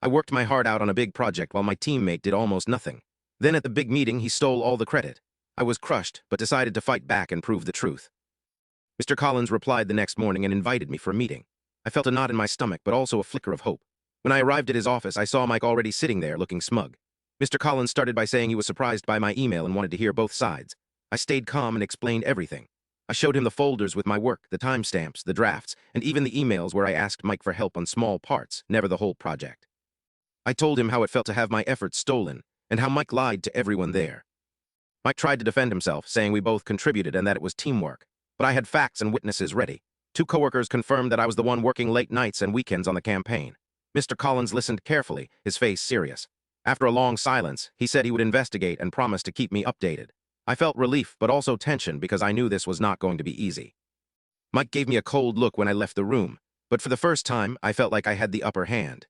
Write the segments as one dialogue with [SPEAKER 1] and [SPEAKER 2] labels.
[SPEAKER 1] I worked my heart out on a big project while my teammate did almost nothing. Then at the big meeting, he stole all the credit. I was crushed, but decided to fight back and prove the truth. Mr. Collins replied the next morning and invited me for a meeting. I felt a knot in my stomach, but also a flicker of hope. When I arrived at his office, I saw Mike already sitting there looking smug. Mr. Collins started by saying he was surprised by my email and wanted to hear both sides. I stayed calm and explained everything. I showed him the folders with my work, the timestamps, the drafts, and even the emails where I asked Mike for help on small parts, never the whole project. I told him how it felt to have my efforts stolen, and how Mike lied to everyone there. Mike tried to defend himself, saying we both contributed and that it was teamwork. But I had facts and witnesses ready. 2 coworkers confirmed that I was the one working late nights and weekends on the campaign. Mr. Collins listened carefully, his face serious. After a long silence, he said he would investigate and promised to keep me updated. I felt relief, but also tension because I knew this was not going to be easy. Mike gave me a cold look when I left the room, but for the first time, I felt like I had the upper hand.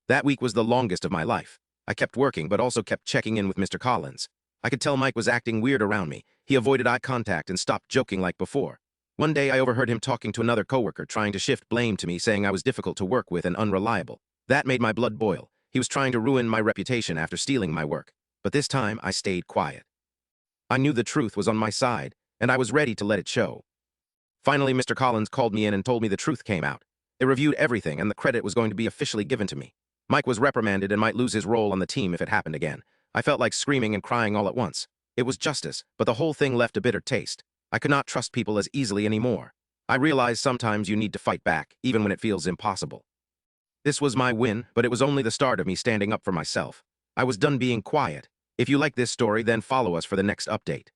[SPEAKER 1] That week was the longest of my life. I kept working, but also kept checking in with Mr. Collins. I could tell Mike was acting weird around me. He avoided eye contact and stopped joking like before. One day, I overheard him talking to another coworker, trying to shift blame to me, saying I was difficult to work with and unreliable. That made my blood boil. He was trying to ruin my reputation after stealing my work. But this time, I stayed quiet. I knew the truth was on my side, and I was ready to let it show. Finally, Mr. Collins called me in and told me the truth came out. They reviewed everything, and the credit was going to be officially given to me. Mike was reprimanded and might lose his role on the team if it happened again. I felt like screaming and crying all at once. It was justice, but the whole thing left a bitter taste. I could not trust people as easily anymore. I realized sometimes you need to fight back, even when it feels impossible. This was my win, but it was only the start of me standing up for myself. I was done being quiet. If you like this story, then follow us for the next update.